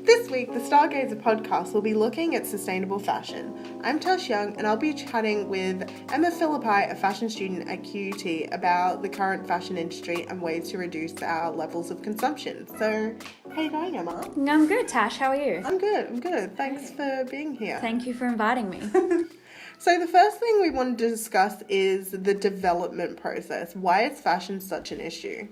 This week, the Stargazer podcast will be looking at sustainable fashion. I'm Tash and I'll be chatting with Emma Philippi, a fashion student at QUT, about the current fashion industry and ways to reduce our levels of consumption. So, how are you going, Emma? I'm good, Tash. How are you? I'm good. Thanks for being here. Thank you for inviting me. So the first thing we wanted to discuss is the development process. Why is fashion such an issue?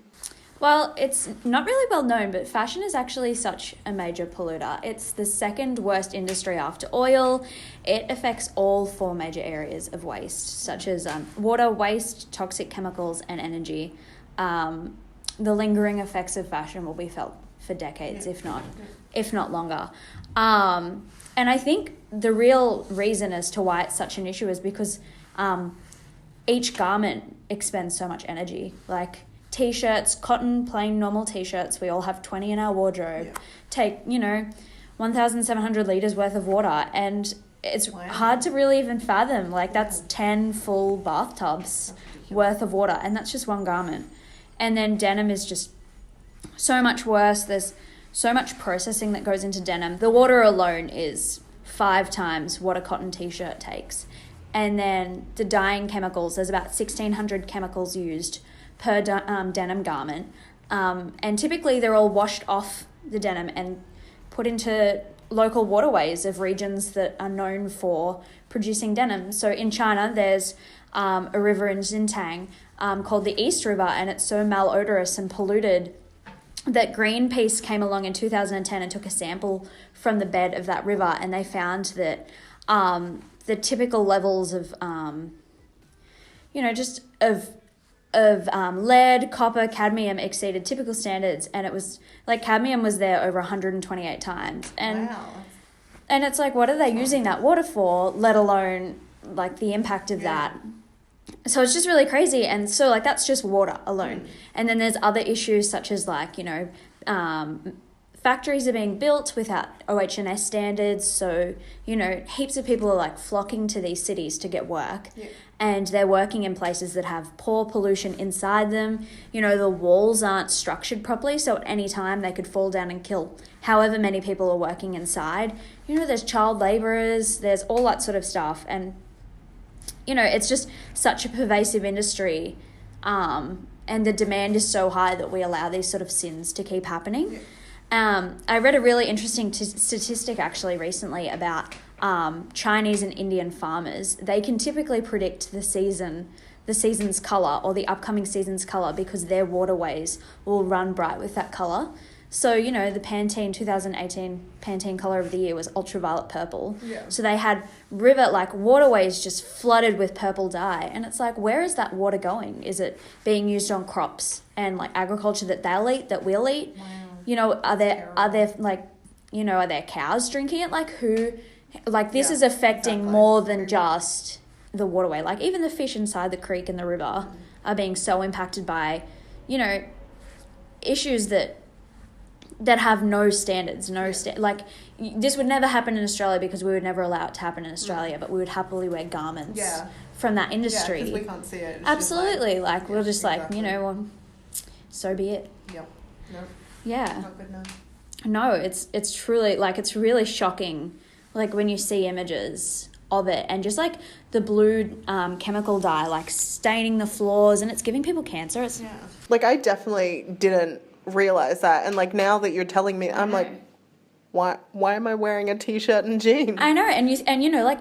Well, it's not really well known, but fashion is actually such a major polluter. It's the second worst industry after oil. It affects all four major areas of waste, such as water, waste, toxic chemicals, and energy. The lingering effects of fashion will be felt for decades, if not longer. And I think the real reason as to why it's such an issue is because each garment expends so much energy. Like T-shirts, cotton, plain normal T-shirts, we all have 20 in our wardrobe, take, 1,700 litres worth of water. And it's hard to really even fathom. Like that's 10 full bathtubs worth of water. And that's just one garment. And then denim is just so much worse. There's so much processing that goes into denim. The water alone is 5 times what a cotton T-shirt takes. And then the dyeing chemicals, there's about 1,600 chemicals used per denim garment. And typically they're all washed off the denim and put into local waterways of regions that are known for producing denim. So in China, there's a river in Xinjiang called the East River, and it's so malodorous and polluted that Greenpeace came along in 2010 and took a sample from the bed of that river, and they found that the typical levels of, lead, copper, cadmium exceeded typical standards, and it was like cadmium was there over 128 times. And and it's like, what are they using that water for, let alone like the impact of that? So it's just really crazy. And so like that's just water alone. And then there's other issues such as like, factories are being built without OH&S standards. So, heaps of people are like flocking to these cities to get work. Yeah. And they're working in places that have poor pollution inside them. The walls aren't structured properly. So at any time they could fall down and kill however many people are working inside. There's child laborers, there's all that sort of stuff. And it's just such a pervasive industry, and the demand is so high that we allow these sort of sins to keep happening. I read a really interesting statistic actually recently about Chinese and Indian farmers. They can typically predict the season's colour or the upcoming season's colour because their waterways will run bright with that colour. So, the Pantene 2018 Pantene colour of the year was ultraviolet purple. Yeah. So they had waterways just flooded with purple dye. And it's like, where is that water going? Is it being used on crops and like agriculture that they'll eat, that we'll eat? Wow. Are there cows drinking it? Like who, like this is affecting more than just the waterway. Like even the fish inside the creek and the river are being so impacted by, issues that have no standards, this would never happen in Australia because we would never allow it to happen in Australia, but we would happily wear garments from that industry. Yeah, because we can't see it. It's absolutely, we'll just so be it. Yep. No. Yeah. Not good enough. No, it's truly, it's really shocking, when you see images of it and just, the blue chemical dye, staining the floors, and it's giving people cancer. I definitely didn't realize that, and now that you're telling me, I'm like, why am I wearing a T-shirt and jeans? I know, and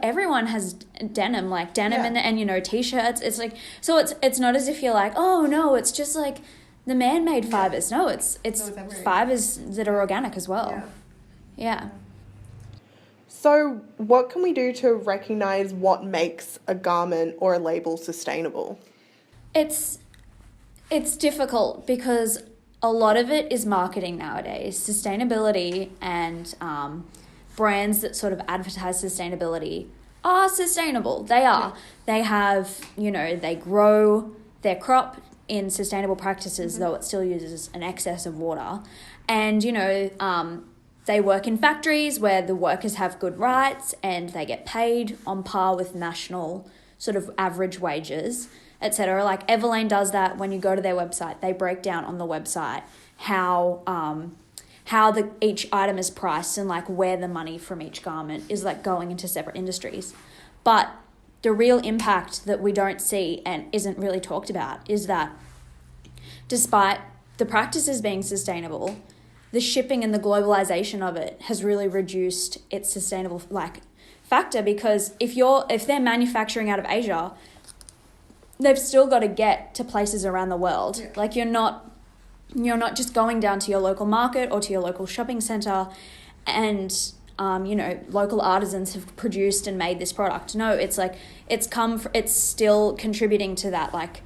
everyone has denim, and T-shirts. It's so it's not as if you're like, oh no, it's just the man-made fibers. No, it's fibers that are organic as well. Yeah. So what can we do to recognize what makes a garment or a label sustainable? It's difficult because a lot of it is marketing nowadays. Sustainability and brands that sort of advertise sustainability are sustainable. They are. Yeah. They have, they grow their crop in sustainable practices, though it still uses an excess of water. And, they work in factories where the workers have good rights and they get paid on par with national sort of average wages, etc. Everlane does that. When you go to their website, they break down on the website how how each item is priced and like where the money from each garment is like going into separate industries. But the real impact that we don't see and isn't really talked about is that despite the practices being sustainable, the shipping and the globalization of it has really reduced its sustainable like factor, because if they're manufacturing out of Asia, they've still got to get to places around the world. Yeah. Like you're not just going down to your local market or to your local shopping center and local artisans have produced and made this product. No, it's like it's still contributing to that like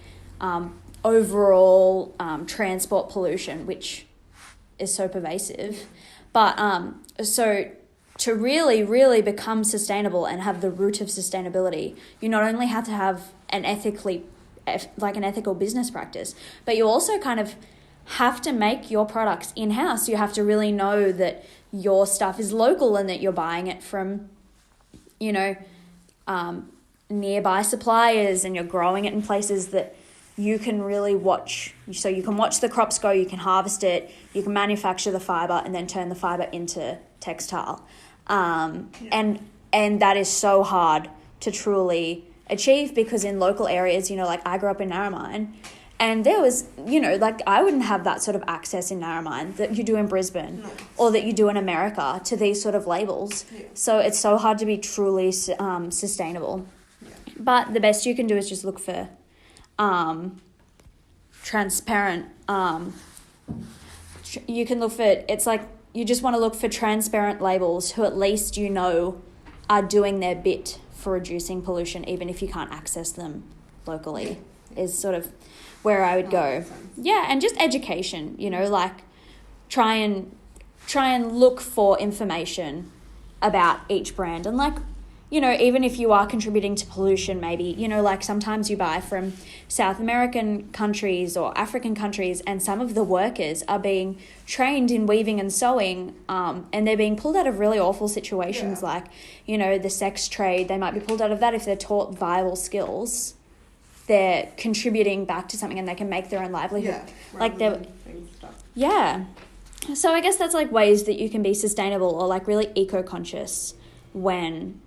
overall transport pollution, which is so pervasive. But so to really, really become sustainable and have the root of sustainability, you not only have to have an ethical business practice, but you also kind of have to make your products in-house. You have to really know that your stuff is local and that you're buying it from, nearby suppliers, and you're growing it in places that you can really watch. So you can watch the crops go, you can harvest it, you can manufacture the fiber and then turn the fiber into textile. And that is so hard to truly achieve, because in local areas, like I grew up in Narromine, and there was, I wouldn't have that sort of access in Narromine that you do in Brisbane or that you do in America to these sort of labels. Yeah. So it's so hard to be truly sustainable. Yeah. But the best you can do is just look for transparent, you can look for, it's like you just want to look for transparent labels who at least are doing their bit for reducing pollution, even if you can't access them locally. Yeah. Is sort of where I would go. Yeah, and just education, like try and look for information about each brand, and like, even if you are contributing to pollution, maybe, like sometimes you buy from South American countries or African countries, and some of the workers are being trained in weaving and sewing, and they're being pulled out of really awful situations, like, the sex trade. They might be pulled out of that if they're taught viable skills. They're contributing back to something and they can make their own livelihood. Yeah. So I guess that's like ways that you can be sustainable or like really eco-conscious when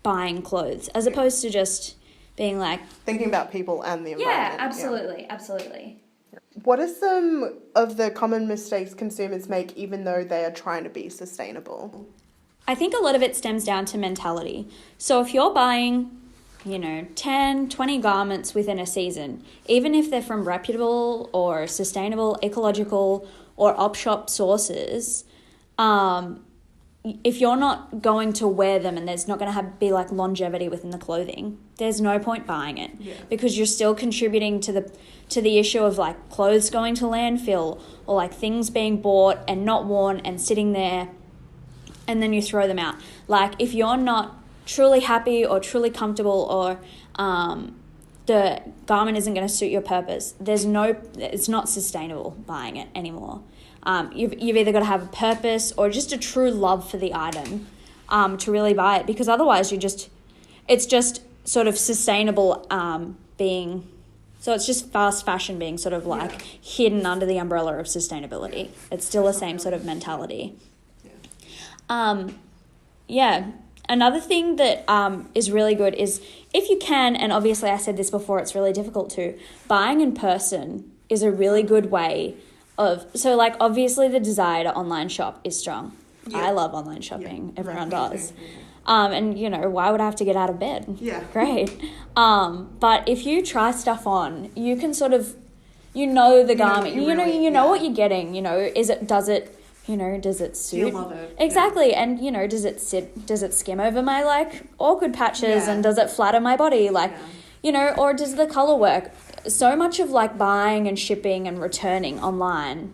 buying clothes, as opposed to just being like thinking about people and the environment. Absolutely. What are some of the common mistakes consumers make even though they are trying to be sustainable? I think a lot of it stems down to mentality. So if you're buying 10, 20 garments within a season, even if they're from reputable or sustainable, ecological or op-shop sources, if you're not going to wear them and there's not going to be like longevity within the clothing, there's no point buying it, because you're still contributing to the issue of like clothes going to landfill or like things being bought and not worn and sitting there and then you throw them out. Like if you're not truly happy or truly comfortable, or the garment isn't going to suit your purpose, it's not sustainable buying it anymore. You've either got to have a purpose or just a true love for the item to really buy it, because otherwise it's just sort of sustainable so it's just fast fashion being sort of like hidden under the umbrella of sustainability. It's still the same sort of mentality. Another thing that is really good is, if you can, and obviously I said this before, it's really difficult to, buying in person is a really good way of, so like obviously the desire to online shop is strong. Yeah. I love online shopping. Yeah. Everyone does. And why would I have to get out of bed? Yeah. Great. But if you try stuff on, you can sort of, the garment, what you're getting, does it suit? You love it. Exactly. Yeah. And, does it skim over my like awkward patches and does it flatter my body? Like, or does the color work? So much of like buying and shipping and returning online,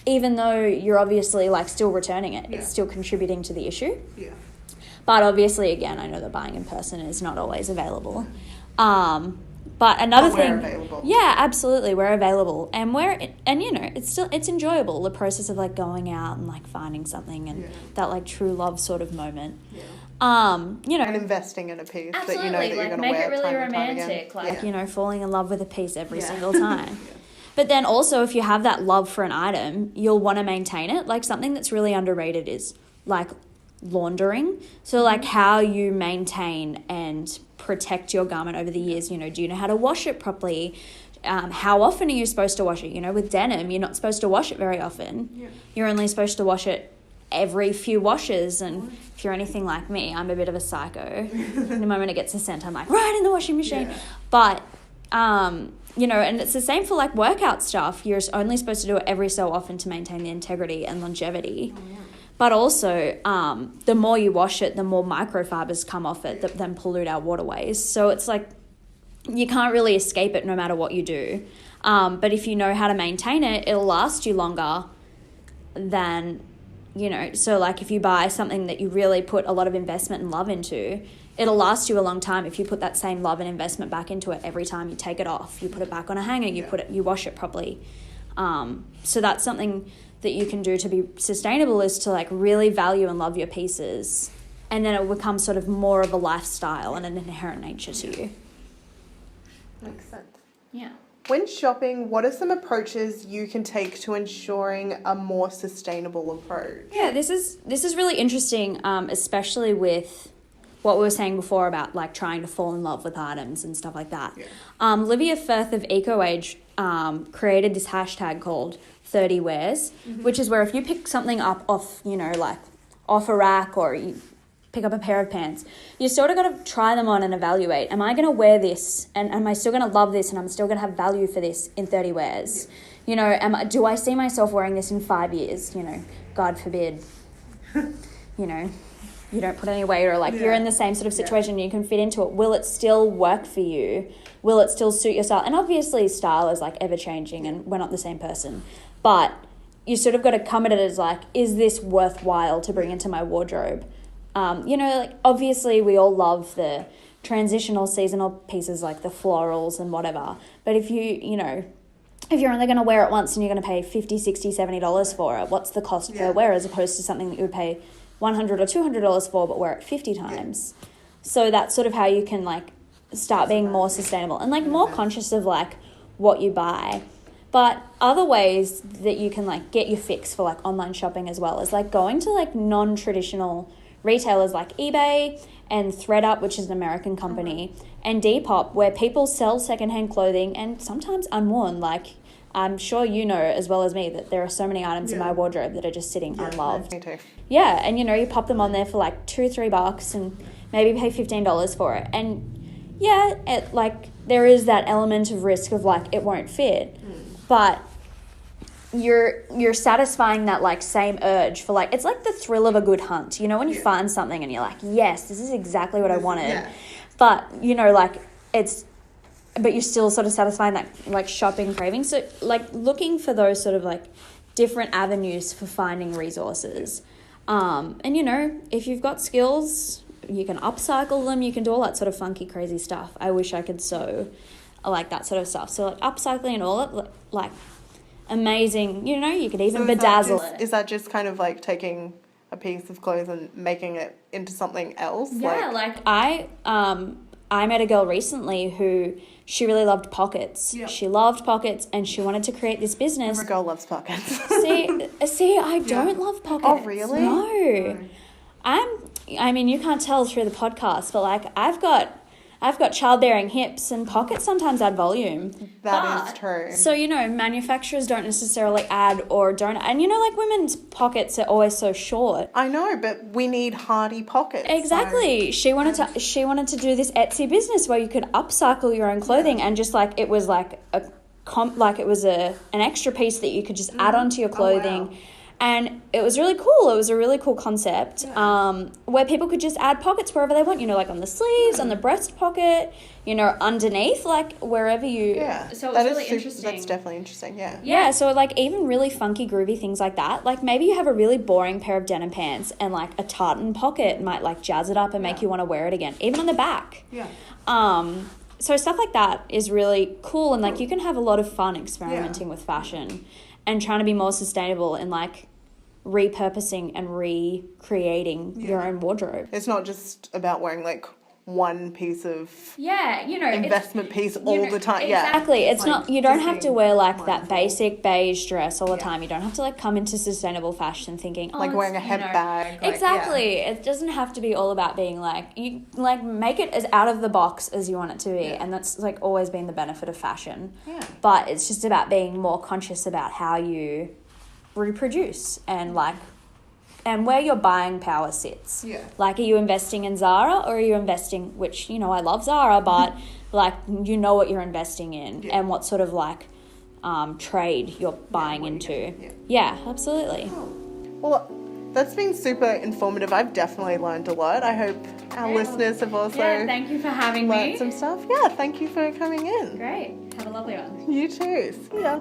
even though you're obviously like still returning it, it's still contributing to the issue. Yeah. But obviously, again, I know that buying in person is not always available. But another thing, available. Yeah, absolutely, we're available, and it's enjoyable, the process of like going out and like finding something and that like true love sort of moment. Yeah. And investing in a piece absolutely, that you know that you're going to wear. Make it really time romantic, and time again. falling in love with a piece every single time. But then also, if you have that love for an item, you'll want to maintain it. Like, something that's really underrated is, like, laundering. So, like, how you maintain and protect your garment over the years. You know, do you know how to wash it properly? How often are you supposed to wash it? You know, with denim, you're not supposed to wash it very often. Yeah. You're only supposed to wash it every few washes. And if you're anything like me, I'm a bit of a psycho. The moment it gets a scent, I'm like, right in the washing machine. Yeah. But, you know, and it's the same for, like, workout stuff. You're only supposed to do it every so often to maintain the integrity and longevity. Oh, yeah. But also, the more you wash it, the more microfibers come off it that then pollute our waterways. So it's like, you can't really escape it no matter what you do. But if you know how to maintain it, it'll last you longer than, you know. So, like, if you buy something that you really put a lot of investment and love into, it'll last you a long time if you put that same love and investment back into it every time you take it off. You put it back on a hanger, you wash it properly. So that's something that you can do to be sustainable, is to, like, really value and love your pieces. And then it will become sort of more of a lifestyle and an inherent nature to you. Makes sense. Yeah. When shopping, what are some approaches you can take to ensuring a more sustainable approach? Yeah, this is really interesting, especially with what we were saying before about, like, trying to fall in love with items and stuff like that. Yeah. Livia Firth of EcoAge created this hashtag called 30 Wears, which is where if you pick something up off, you know, like off a rack, or you pick up a pair of pants, you sort of got to try them on and evaluate. Am I going to wear this, and am I still going to love this, and I'm still going to have value for this in 30 wears? You know, do I see myself wearing this in 5 years? You know, God forbid, you know, you don't put any weight, or like you're in the same sort of situation, you can fit into it. Will it still work for you? Will it still suit your style? And obviously style is, like, ever changing, and we're not the same person, but you sort of got to come at it as, like, is this worthwhile to bring into my wardrobe? You know, like, obviously we all love the transitional seasonal pieces, like the florals and whatever. But if you know, if you're only going to wear it once and you're going to pay $50, $60, $70 for it, what's the cost per wear, as opposed to something that you would pay $100 or $200 for but wear it 50 times? Yeah. So that's sort of how you can, like, start being more sustainable and, like, more conscious of, like, what you buy. But other ways that you can, like, get your fix for, like, online shopping as well is, like, going to, like, non-traditional retailers like eBay and ThredUp, which is an American company, and Depop, where people sell secondhand clothing and sometimes unworn. Like, I'm sure you know as well as me that there are so many items in my wardrobe that are just sitting unloved. Me too. Yeah, and, you know, you pop them on there for, like, $2-3 and maybe pay $15 for it. And yeah, it, like, there is that element of risk of, like, it won't fit. But you're satisfying that, like, same urge for, like, it's like the thrill of a good hunt, you know, when you find something and you're like, yes, this is exactly what I wanted. But, you know, like, but you're still sort of satisfying that, like, shopping craving. So, like, looking for those sort of, like, different avenues for finding resources. And, you know, if you've got skills, you can upcycle them, you can do all that sort of funky, crazy stuff. I wish I could sew, like, that sort of stuff. So, like, upcycling and all that, like, amazing, you know, you could even bedazzle it. Is that just kind of like taking a piece of clothes and making it into something else? Yeah, like I met a girl recently who, she really loved pockets. Yep. She loved pockets and she wanted to create this business. Every girl loves pockets. see, I don't love pockets. Oh, really? No. I mean, you can't tell through the podcast, but, like, I've got childbearing hips, and pockets sometimes add volume. That is true. So, you know, manufacturers don't necessarily add or don't. And, you know, like, women's pockets are always so short. I know, but we need hardy pockets. Exactly. So. She wanted to do this Etsy business where you could upcycle your own clothing, and just, like, it was like it was an extra piece that you could just add onto your clothing. Oh, wow. And it was really cool. It was a really cool concept, where people could just add pockets wherever they want, you know, like on the sleeves, on the breast pocket, you know, underneath, like, wherever you... Yeah, so it's really interesting. That's definitely interesting, yeah. Yeah, so, like, even really funky, groovy things like that. Like, maybe you have a really boring pair of denim pants and, like, a tartan pocket might, like, jazz it up and make you want to wear it again, even on the back. Yeah. So stuff like that is really cool, and, like, you can have a lot of fun experimenting with fashion and trying to be more sustainable and, like, repurposing and recreating your own wardrobe. It's not just about wearing, like, one piece of it's investment piece all the time. Exactly. Yeah. It's not, you don't have to wear like that basic beige dress all the time. You don't have to like come into sustainable fashion thinking, like wearing a hemp bag. Exactly. It doesn't have to be all about being like, you like make it as out of the box as you want it to be. And that's like always been the benefit of fashion. Yeah. But it's just about being more conscious about how you reproduce and like, and where your buying power sits. Yeah. Like, are you investing in Zara or are you investing, which, I love Zara, but like, you know what you're investing in and what sort of like trade you're buying into. Yeah, absolutely. Oh. Well, that's been super informative. I've definitely learned a lot. I hope our listeners have also thank you for having learned me. some stuff. Yeah, thank you for coming in. Great. Have a lovely one. You too. See ya.